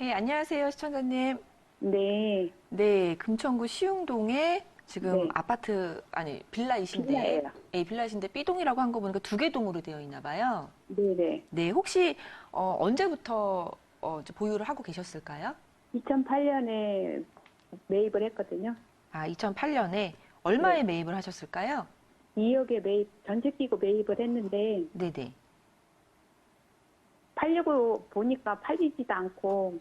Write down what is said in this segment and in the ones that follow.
예, 안녕하세요, 시청자님. 네, 네, 금천구 시흥동에 지금 네, 아파트, 아니, 빌라이신데, 빌라예요. 예, 빌라이신데 B동이라고 한 거 보니까 두 개 동으로 되어 있나 봐요. 네네. 네, 혹시, 언제부터 이제 보유를 하고 계셨을까요? 2008년에 매입을 했거든요. 아, 2008년에 네, 얼마에 매입을 하셨을까요? 2억에 매입, 전세 끼고 매입을 했는데, 네네. 팔려고 보니까 팔리지도 않고,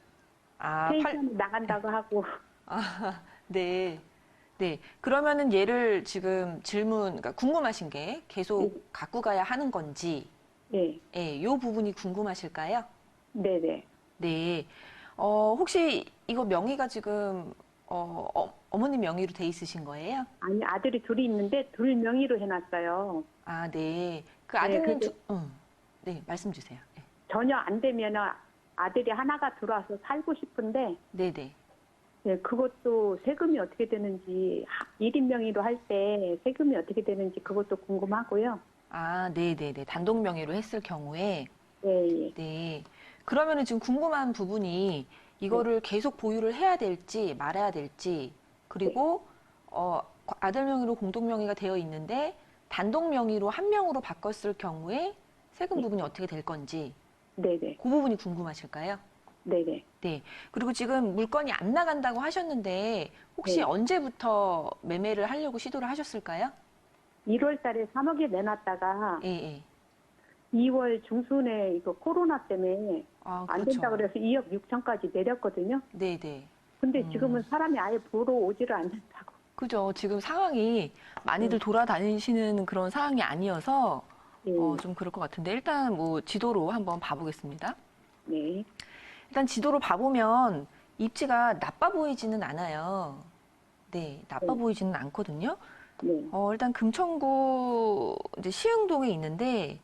아, 펜션 나간다고 하고, 아, 네. 네. 그러면은 얘를 지금 그러니까 궁금하신 게 네, 계속 갖고 가야 하는 건지, 네, 예, 요 부분이 궁금하실까요? 네네. 네. 혹시 이거 명의가 지금, 어머님 명의로 돼 있으신 거예요? 아니, 아들이 둘이 있는데, 둘 명의로 해놨어요. 아, 네. 그 네, 아드님 근데 네, 말씀 주세요. 네. 전혀 안 되면 아들이 하나가 들어와서 살고 싶은데, 네네. 네, 그것도 세금이 어떻게 되는지, 1인 명의로 할 때 세금이 어떻게 되는지 그것도 궁금하고요. 아, 네네네. 단독 명의로 했을 경우에, 네, 네. 그러면은 지금 궁금한 부분이 네, 이거를 계속 보유를 해야 될지 말아야 될지, 네, 그리고, 아들 명의로 공동 명의가 되어 있는데 단독 명의로 한 명으로 바꿨을 경우에 세금 네, 부분이 어떻게 될 건지, 네, 네, 그 부분이 궁금하실까요? 네, 네, 네. 그리고 지금 물건이 안 나간다고 하셨는데 혹시 네. 언제부터 매매를 하려고 시도를 하셨을까요? 1월 달에 3억에 내놨다가 예, 예. 2월 중순에 이거 코로나 때문에 아, 안 된다 그렇죠. 그래서 2억 6천까지 내렸거든요. 네, 네. 근데 지금은 사람이 아예 보러 오지를 않는다고. 그죠. 지금 상황이 많이들 네, 돌아다니시는 그런 상황이 아니어서 네, 좀 그럴 것 같은데 일단 뭐 지도로 한번 봐보겠습니다. 네, 일단 지도로 봐보면 입지가 나빠 보이지는 않아요. 네, 나빠 네, 보이지는 않거든요. 네, 일단 금천구 이제 시흥동에 있는데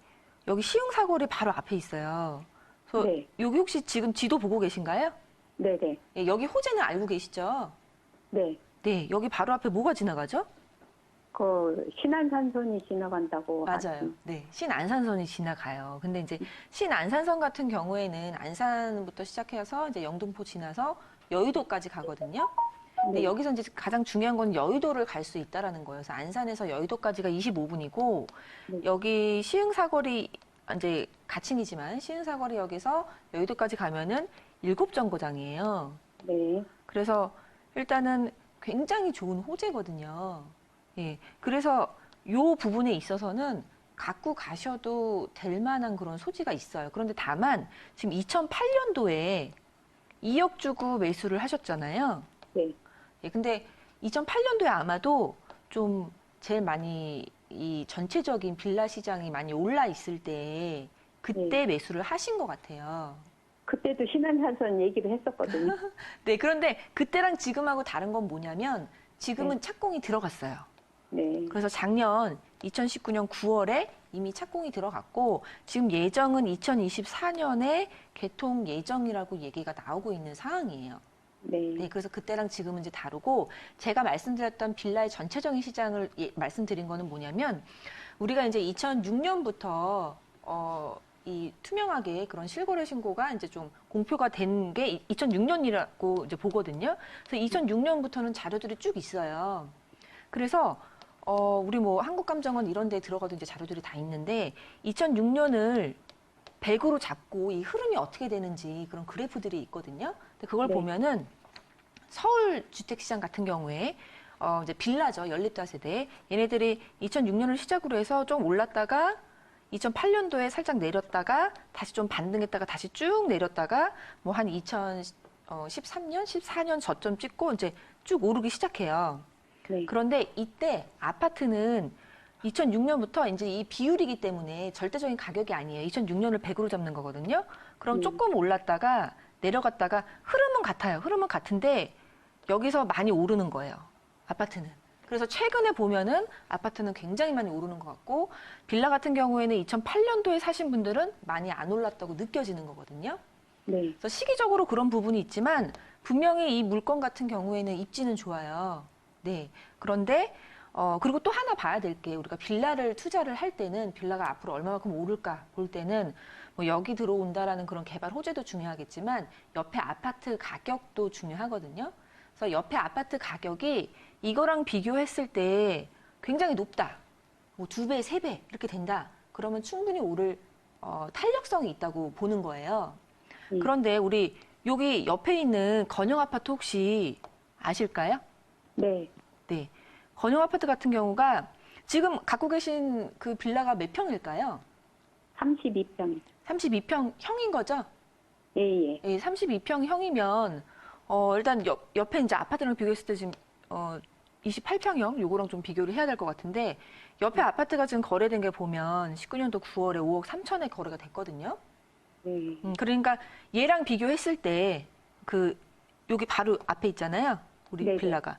여기 시흥사거리 바로 앞에 있어요. 그래서 네, 여기 혹시 지금 지도 보고 계신가요? 네, 네, 예, 여기 호재는 알고 계시죠? 네. 네, 여기 바로 앞에 뭐가 지나가죠? 그 신안산선이 지나간다고 맞아요. 하시는. 네, 신안산선이 지나가요. 근데 이제 신안산선 같은 경우에는 안산부터 시작해서 이제 영등포 지나서 여의도까지 가거든요. 근데 네, 여기서 이제 가장 중요한 건 여의도를 갈 수 있다라는 거예요. 그래서 안산에서 여의도까지가 25분이고 네, 여기 시흥사거리 이제 가칭이지만 시흥사거리역에서 여의도까지 가면은 7정거장이에요. 네, 그래서 일단은 굉장히 좋은 호재거든요. 예. 그래서 요 부분에 있어서는 갖고 가셔도 될 만한 그런 소지가 있어요. 그런데 다만 지금 2008년도에 2억 주고 매수를 하셨잖아요. 네, 예, 근데 2008년도에 아마도 좀 제일 많이 이 전체적인 빌라 시장이 많이 올라 있을 때 네. 그때 매수를 하신 것 같아요. 그때도 신안산선 얘기를 했었거든요. 네, 그런데 그때랑 지금하고 다른 건 뭐냐면 네, 지금은 착공이 들어갔어요. 네, 그래서 작년 2019년 9월에 이미 착공이 들어갔고 지금 예정은 2024년에 개통 예정이라고 얘기가 나오고 있는 상황이에요. 네, 네, 그래서 그때랑 지금은 이제 다르고 제가 말씀드렸던 빌라의 전체적인 시장을 말씀드린 거는 뭐냐면 우리가 이제 2006년부터 이 투명하게 그런 실거래 신고가 이제 좀 공표가 된 게 2006년이라고 이제 보거든요. 그래서 2006년부터는 자료들이 쭉 있어요. 그래서 우리 뭐 한국감정원 이런 데 들어가도 이제 자료들이 다 있는데 2006년을 100으로 잡고 이 흐름이 어떻게 되는지 그런 그래프들이 있거든요. 근데 그걸 네, 보면은 서울 주택시장 같은 경우에 이제 빌라죠. 연립다세대. 얘네들이 2006년을 시작으로 해서 좀 올랐다가 2008년도에 살짝 내렸다가 다시 좀 반등했다가 다시 쭉 내렸다가 뭐 한 2013년, 14년 저점 찍고 이제 쭉 오르기 시작해요. 네, 그런데 이때 아파트는 2006년부터 이제 이 비율이기 때문에 절대적인 가격이 아니에요. 2006년을 100으로 잡는 거거든요. 그럼 네, 조금 올랐다가 내려갔다가 흐름은 같아요. 흐름은 같은데 여기서 많이 오르는 거예요. 아파트는. 그래서 최근에 보면은 아파트는 굉장히 많이 오르는 것 같고 빌라 같은 경우에는 2008년도에 사신 분들은 많이 안 올랐다고 느껴지는 거거든요. 네, 그래서 시기적으로 그런 부분이 있지만 분명히 이 물건 같은 경우에는 입지는 좋아요. 네. 그런데 그리고 또 하나 봐야 될 게 우리가 빌라를 투자를 할 때는 빌라가 앞으로 얼마만큼 오를까 볼 때는 뭐 여기 들어온다라는 그런 개발 호재도 중요하겠지만 옆에 아파트 가격도 중요하거든요. 그래서 옆에 아파트 가격이 이거랑 비교했을 때 굉장히 높다. 뭐 2배, 3배 이렇게 된다. 그러면 충분히 오를 탄력성이 있다고 보는 거예요. 그런데 우리 여기 옆에 있는 건영 아파트 혹시 아실까요? 네. 네. 건영 아파트 같은 경우가 지금 갖고 계신 그 빌라가 몇 평일까요? 32평. 32평형인 거죠? 예, 예. 예, 32평형이면 일단 옆에 이제 아파트랑 비교했을 때 지금 28평형 요거랑 좀 비교를 해야 될 것 같은데 옆에 아파트가 지금 거래된 게 보면 19년도 9월에 5억 3천에 거래가 됐거든요. 네. 그러니까 얘랑 비교했을 때 그 여기 바로 앞에 있잖아요. 우리 네네. 빌라가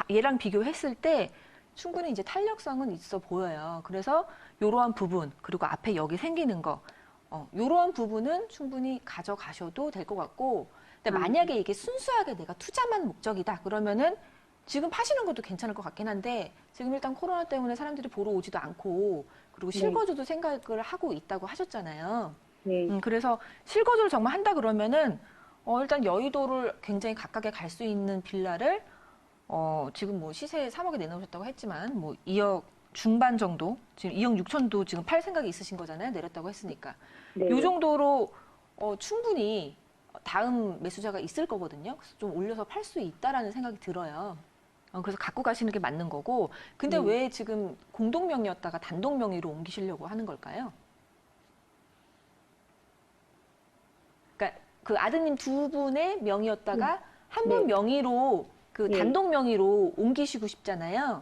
얘랑 비교했을 때 충분히 이제 탄력성은 있어 보여요. 그래서 요러한 부분 그리고 앞에 여기 생기는 거 요러한 부분은 충분히 가져가셔도 될 것 같고 근데 만약에 이게 순수하게 내가 투자만 목적이다 그러면은 지금 파시는 것도 괜찮을 것 같긴 한데 지금 일단 코로나 때문에 사람들이 보러 오지도 않고 그리고 실거주도 생각을 하고 있다고 하셨잖아요. 네. 그래서 실거주를 정말 한다 그러면은 일단 여의도를 굉장히 가깝게 갈 수 있는 빌라를 지금 뭐 시세 3억에 내놓으셨다고 했지만 뭐 2억 중반 정도 지금 2억 6천도 지금 팔 생각이 있으신 거잖아요. 내렸다고 했으니까. 네. 요 정도로 충분히 다음 매수자가 있을 거거든요. 그래서 좀 올려서 팔 수 있다라는 생각이 들어요. 그래서 갖고 가시는 게 맞는 거고. 근데 왜 지금 공동명의였다가 단독명의로 옮기시려고 하는 걸까요? 그러니까 그 아드님 두 분의 명의였다가 한 분 네. 명의로 그 네. 단독 명의로 옮기시고 싶잖아요.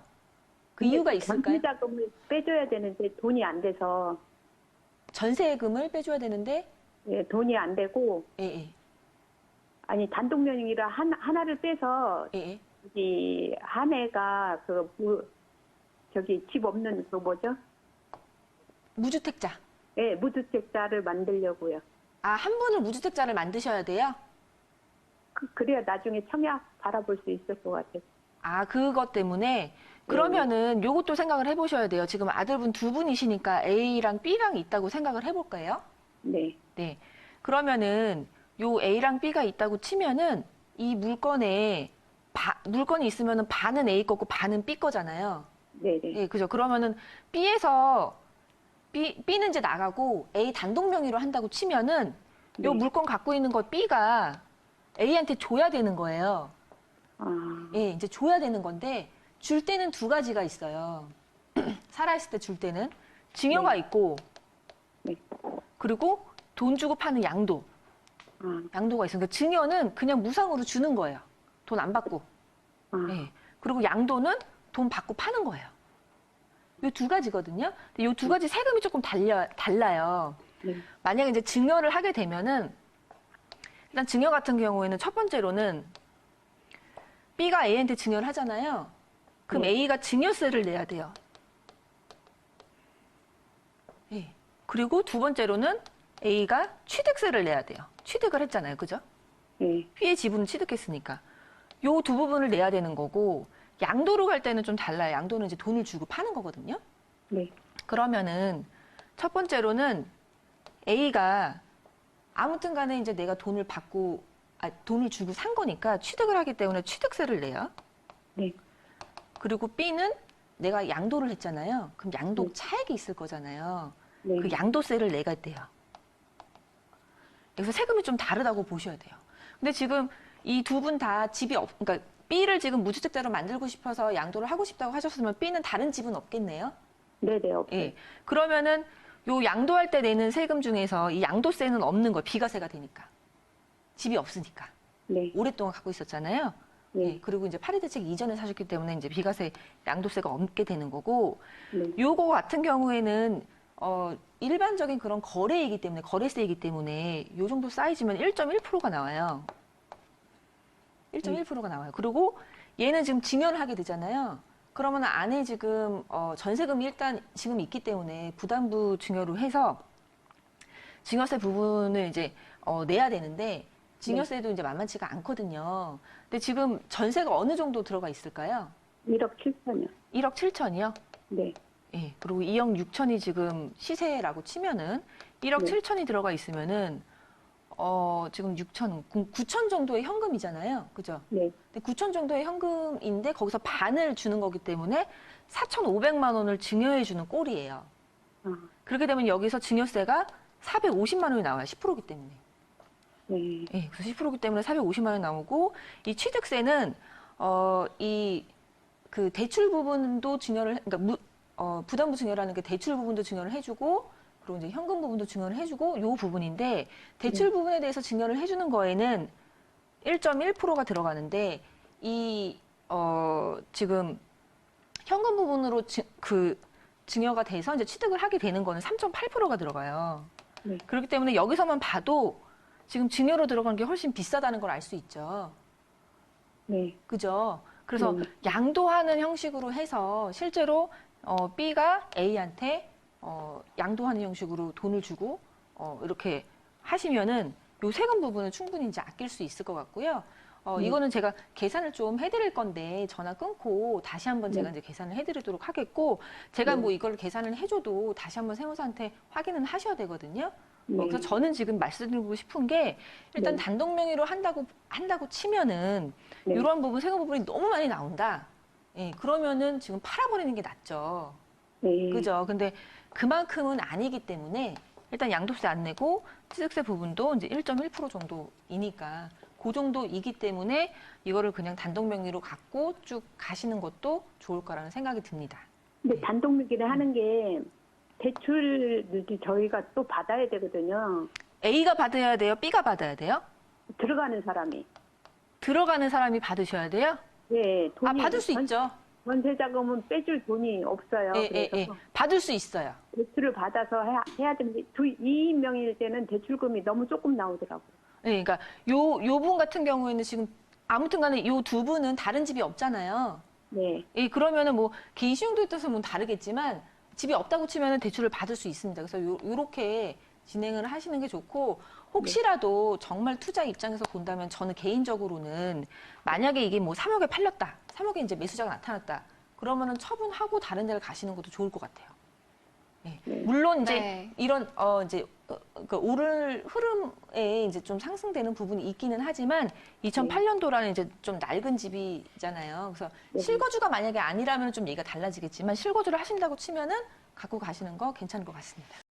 그 이유가 있을까요? 전세자금을 빼줘야 되는데 돈이 안 돼서 전세금을 빼줘야 되는데, 예, 돈이 안 되고 예, 예, 아니 단독명의라 하나를 빼서 예, 예. 이 한 해가 저기 집 없는 그 뭐죠? 무주택자. 예, 무주택자를 만들려고요. 아, 한 분을 무주택자를 만드셔야 돼요? 그래야 나중에 청약 바라볼 수 있을 것 같아요. 아, 그것 때문에? 그러면은 요것도 생각을 해보셔야 돼요. 지금 아들분 두 분이시니까 A랑 B랑 있다고 생각을 해볼까요? 네. 네. 그러면은 요 A랑 B가 있다고 치면은 이 물건에 물건이 있으면은 반은 A 거고 반은 B 거잖아요. 네, 네. 예, 그죠. 그러면은 B는 이제 나가고 A 단독 명의로 한다고 치면은 요 네. 물건 갖고 있는 거 B가 A한테 줘야 되는 거예요. 아, 예, 이제 줘야 되는 건데 줄 때는 두 가지가 있어요. 살아있을 때 줄 때는 증여가 네. 있고 네. 그리고 돈 주고 파는 양도가 있어요. 그러니까 증여는 그냥 무상으로 주는 거예요. 돈 안 받고. 아, 예. 그리고 양도는 돈 받고 파는 거예요. 이 두 가지거든요. 이 두 가지 세금이 조금 달라요. 네. 만약에 이제 증여를 하게 되면은 일단 증여 같은 경우에는 첫 번째로는 B가 A한테 증여를 하잖아요. 그럼 네. A가 증여세를 내야 돼요. 예. 그리고 두 번째로는 A가 취득세를 내야 돼요. 취득을 했잖아요. 그죠? 네. 피해 지분을 취득했으니까. 요 두 부분을 내야 되는 거고, 양도로 갈 때는 좀 달라요. 양도는 이제 돈을 주고 파는 거거든요. 네. 그러면은 첫 번째로는 A가 아무튼 간에 이제 내가 돈을 주고 산 거니까 취득을 하기 때문에 취득세를 내요. 네. 그리고 B는 내가 양도를 했잖아요. 그럼 양도 네. 차익이 차익이 있을 거잖아요. 네. 그 양도세를 내야 돼요. 그래서 세금이 좀 다르다고 보셔야 돼요. 근데 지금 이 두 분 다 그러니까 B를 지금 무주택자로 만들고 싶어서 양도를 하고 싶다고 하셨으면 B는 다른 집은 없겠네요. 네, 네, 없어요. 예. 그러면은 요 양도할 때 내는 세금 중에서 이 양도세는 없는 거예요. 비과세가 되니까. 집이 없으니까. 네. 오랫동안 갖고 있었잖아요. 네. 예. 그리고 이제 파리대책 이전에 사셨기 때문에 이제 비과세 양도세가 없게 되는 거고 네. 요거 같은 경우에는 일반적인 그런 거래세이기 때문에 요 정도 사이즈면 1.1%가 나와요. 1.1%가 나와요. 그리고 얘는 지금 증여를 하게 되잖아요. 그러면 안에 지금 전세금이 일단 지금 있기 때문에 부담부 증여로 해서 증여세 부분을 이제 내야 되는데 증여세도 이제 만만치가 않거든요. 근데 지금 전세가 어느 정도 들어가 있을까요? 1억 7천이요. 1억 7천이요? 네. 예. 그리고 2억 6천이 지금 시세라고 치면은 1억 네. 7천이 들어가 있으면은 지금 6천, 9천 정도의 현금이잖아요. 그죠? 네. 근데 9천 정도의 현금인데 거기서 반을 주는 거기 때문에 4,500만 원을 증여해 주는 꼴이에요. 아, 그렇게 되면 여기서 증여세가 450만 원이 나와요. 10%이기 때문에. 네. 예, 그래서 10%이기 때문에 450만 원 나오고 이 취득세는 이 그 대출 부분도 증여를 그러니까 부담부 증여라는 게 대출 부분도 증여를 해주고 그리고 이제 현금 부분도 증여를 해주고 요 부분인데 대출 부분에 대해서 증여를 해주는 거에는 1.1%가 들어가는데 이 지금 현금 부분으로 증여가 돼서 이제 취득을 하게 되는 거는 3.8%가 들어가요. 네. 그렇기 때문에 여기서만 봐도 지금 증여로 들어간 게 훨씬 비싸다는 걸 알 수 있죠. 네. 그죠? 그래서 네. 양도하는 형식으로 해서 실제로 B가 A한테 양도하는 형식으로 돈을 주고 이렇게 하시면은 요 세금 부분은 충분히 이제 아낄 수 있을 것 같고요. 이거는 제가 계산을 좀 해드릴 건데 전화 끊고 다시 한번 제가 이제 계산을 해드리도록 하겠고 제가 뭐 이걸 계산을 해줘도 다시 한번 세무사한테 확인은 하셔야 되거든요. 네. 그래서 저는 지금 말씀드리고 싶은 게 일단 네. 단독 명의로 한다고 치면은 네. 이런 부분 세금 부분이 너무 많이 나온다. 예, 그러면은 지금 팔아버리는 게 낫죠. 네. 그죠? 근데 그만큼은 아니기 때문에 일단 양도세 안 내고 취득세 부분도 이제 1.1% 정도이니까 그 정도이기 때문에 이거를 그냥 단독 명의로 갖고 쭉 가시는 것도 좋을 거라는 생각이 듭니다. 근데 단독 명의를 하는 게 대출을 저희가 또 받아야 되거든요. A가 받아야 돼요? B가 받아야 돼요? 들어가는 사람이. 들어가는 사람이 받으셔야 돼요? 네. 돈이 받을 수 있죠. 전세 자금은 빼줄 돈이 없어요. 예, 예, 예. 그래서 받을 수 있어요. 대출을 받아서 해야 되는데 2인명일 때는 대출금이 너무 조금 나오더라고요. 네, 그러니까 요 분 같은 경우에는 지금 아무튼 간에 요 두 분은 다른 집이 없잖아요. 네. 예, 그러면은 뭐 개인 신용도에 따라서 뭐 다르겠지만 집이 없다고 치면은 대출을 받을 수 있습니다. 그래서 요렇게 진행을 하시는 게 좋고 혹시라도 정말 투자 입장에서 본다면 저는 개인적으로는 만약에 이게 뭐 3억에 팔렸다. 3억에 이제 매수자가 나타났다. 그러면은 처분하고 다른 데를 가시는 것도 좋을 것 같아요. 예. 물론 이제 네. 이런 그 오를 흐름에 이제 좀 상승되는 부분이 있기는 하지만 2008년도라는 이제 좀 낡은 집이잖아요. 그래서 실거주가 만약에 아니라면 좀 얘기가 달라지겠지만 실거주를 하신다고 치면은 갖고 가시는 거 괜찮을 것 같습니다.